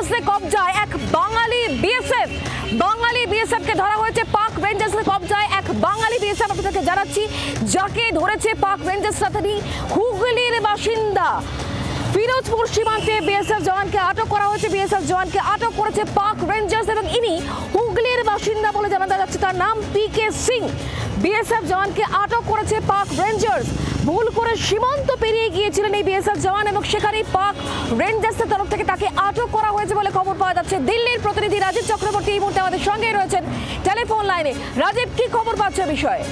রেঞ্জার্সের কবজায় এক বাঙালি বিএসএফ। বাঙালি বিএসএফ কে ধরা হয়েছে পাক রেঞ্জার্সের কবজায় এক বাঙালি বিএসএফ। আপনাদেরকে জানাচ্ছি যাকে ধরেছে পাক রেঞ্জার্সরা তিনি হুগলির বাসিন্দা। ফিরোজপুর সীমান্তে বিএসএফ জওয়ানকে আটক করা হয়েছে। বিএসএফ জওয়ানকে আটক করেছে পাক রেঞ্জার্স এবং ইনি হুগলির বাসিন্দা বলে জানা যাচ্ছে। তার নাম পিকে সিং। বিএসএফ জওয়ানকে আটক করেছে পাক রেঞ্জার্স। ভুল করে সীমান্ত পেরিয়ে গিয়েছিলেন এই বিএসএফ জওয়ান এবং সেখানেই পাক রেঞ্জার্সের তরফ থেকে তাকে আটক করা হয়েছে বলে খবর পাওয়া যাচ্ছে। দিল্লির প্রতিনিধি রাজীব চক্রবর্তী এই মুহূর্তে আমাদের সঙ্গেই রয়েছেন টেলিফোন লাইনে। রাজীব, কি খবর পাচ্ছে বিষয়ে?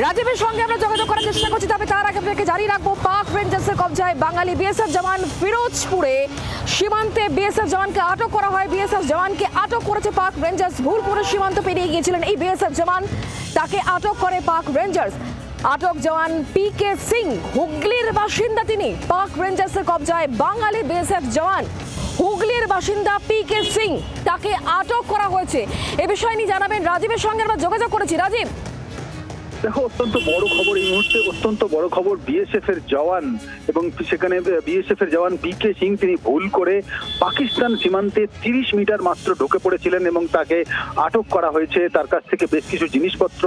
রাজীবের সঙ্গে আমরা যোগাযোগ করার চেষ্টা করছি, তবে তার আগে আপনাকে জানিয়ে রাখবো পাক রেঞ্জার্সের কবজায় বাঙালি বিএসএফ জওয়ান। ফিরোজপুরে সীমান্তে বিএসএফ জওয়ানকে আটক করা হয়। বিএসএফ জওয়ানকে আটক করেছে পাক রেঞ্জার্স। ভুল করে সীমান্ত পেরিয়ে গিয়েছিলেন এই বিএসএফ জওয়ান, তাকে আটক করে পাক রেঞ্জার্স। আটক জওয়ান পিকে সিং, হুগলির বাসিন্দা তিনি। পাক রেঞ্জার্সের কবজায় বাঙালি বিএসএফ জওয়ান, হুগলির বাসিন্দা পিকে সিং, তাকে আটক করা হয়েছে। এ বিষয় নিয়ে জানাবেন। রাজীবের সঙ্গে আমরা যোগাযোগ করেছি। রাজীব, দেখো, অত্যন্ত বড় খবর এই মুহূর্তে, অত্যন্ত বড় খবর। বিএসএফ এর জওয়ান এবং সেখানে বিএসএফ এর জওয়ান পিকে সিং তিনি ভুল করে পাকিস্তান সীমান্তে 30 মিটার মাত্র ঢুকে পড়েছিলেন এবং তাকে আটক করা হয়েছে। তার কাছ থেকে বেশ কিছু জিনিসপত্র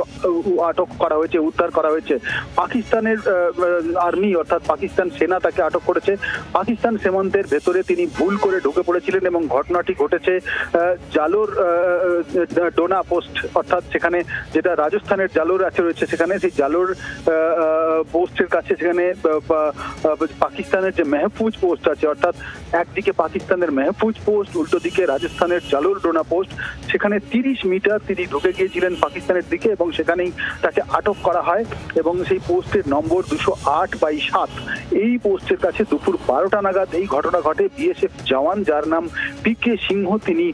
আটক করা হয়েছে, উদ্ধার করা হয়েছে। পাকিস্তানের আর্মি অর্থাৎ পাকিস্তান সেনা তাকে আটক করেছে। পাকিস্তান সীমান্তের ভেতরে তিনি ভুল করে ঢুকে পড়েছিলেন এবং ঘটনাটি ঘটেছে জালোর ডোনা পোস্ট, অর্থাৎ সেখানে যেটা রাজস্থানের জালোর আছে রয়েছে, সেখানে সেই জালোর পোস্টের কাছে সেখানে পাকিস্তানের যে মেহফুজ পোস্ট আছে, অর্থাৎ একদিকে পাকিস্তানের মেহফুজ পোস্ট, উল্টো দিকে রাজস্থানের জালোর ডোনা পোস্ট, সেখানে 30 মিটার তিনি ঢুকে গিয়েছিলেন পাকিস্তানের দিকে এবং সেখানেই তাকে আটক করা হয় এবং সেই পোস্টের নম্বর 208/7। এই পোস্টের কাছে দুপুর 12টা নাগাদ এই ঘটনা ঘটে। বিএসএফ জওয়ান যার নাম পিকে সিংহ, তিনি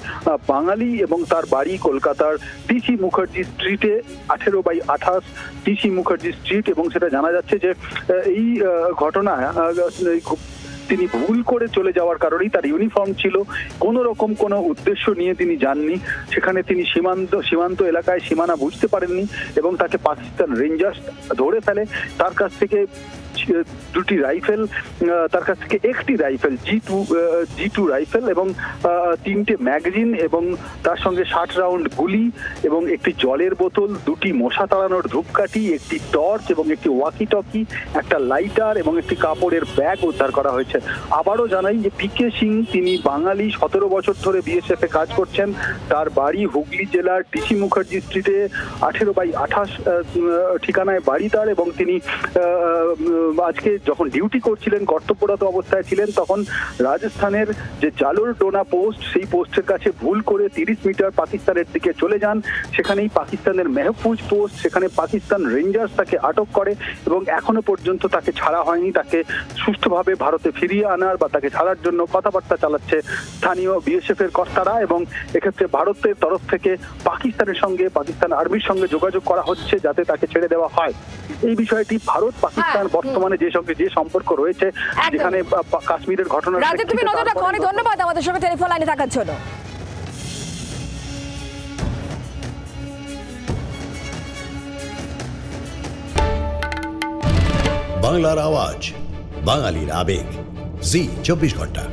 বাঙালি এবং তার বাড়ি কলকাতার টিসি মুখার্জি স্ট্রিটে 18/28 টিসি মুখার্জি স্ট্রিট, এবং সেটা জানা যাচ্ছে যে এই ঘটনা তিনি ভুল করে চলে যাওয়ার কারণেই, তার ইউনিফর্ম ছিল, কোন রকম কোনো উদ্দেশ্য নিয়ে তিনি যাননি। সেখানে তিনি সীমান্ত এলাকায় সীমানা বুঝতে পারেননি এবং তাকে পাকিস্তান রেঞ্জার্স ধরে ফেলে। তার কাছ থেকে দুটি রাইফেল, তার কাছ থেকে একটি রাইফেল G2 রাইফেল এবং 3টে ম্যাগাজিন এবং তার সঙ্গে 60 রাউন্ড গুলি এবং একটি জলের বোতল, দুটি মশা তাড়ানোর ধূপকাঠি, একটি টর্চ এবং একটি ওয়াকি টকি, একটা লাইটার এবং একটি কাপড়ের ব্যাগ উদ্ধার করা হয়েছে। আবারও জানাই যে পিকে সিং তিনি বাঙালি, 17 বছর ধরে বিএসএফ এ কাজ করছেন। তার বাড়ি হুগলি জেলার টিসি মুখার্জি স্ট্রিটে 18/28 ঠিকানায় বাড়ি তার, এবং তিনি আজকে যখন ডিউটি করছিলেন, কর্তব্যরত অবস্থায় ছিলেন, তখন রাজস্থানের যে জালোর ডোনা পোস্ট, সেই পোস্টের কাছে ভুল করে 30 মিটার পাকিস্তানের দিকে চলে যান। সেখানেই পাকিস্তানের মেহফুজ পোস্ট, সেখানে পাকিস্তান রেঞ্জার্স তাকে আটক করে এবং এখনো পর্যন্ত তাকে ছাড়া হয়নি। তাকে সুষ্ঠুভাবে ভারতে ফিরিয়ে আনার বা তাকে ছাড়ার জন্য কথাবার্তা চালাচ্ছে স্থানীয় বিএসএফ এর কর্তারা, এবং এক্ষেত্রে ভারতের তরফ থেকে পাকিস্তানের সঙ্গে, পাকিস্তান আর্মির সঙ্গে যোগাযোগ করা হচ্ছে যাতে তাকে ছেড়ে দেওয়া হয়। এই বিষয়টি ভারত পাকিস্তান বর্তমানে যে সম্পর্ক রয়েছে, যেখানে কাশ্মীরের ঘটনা। তুমি নজর রাখো। অনেক ধন্যবাদ আমাদের সঙ্গে টেলিফোন লাইনে থাকার জন্য। বাংলার আওয়াজ, বাঙালির আবেগ, জি 24 ঘন্টা।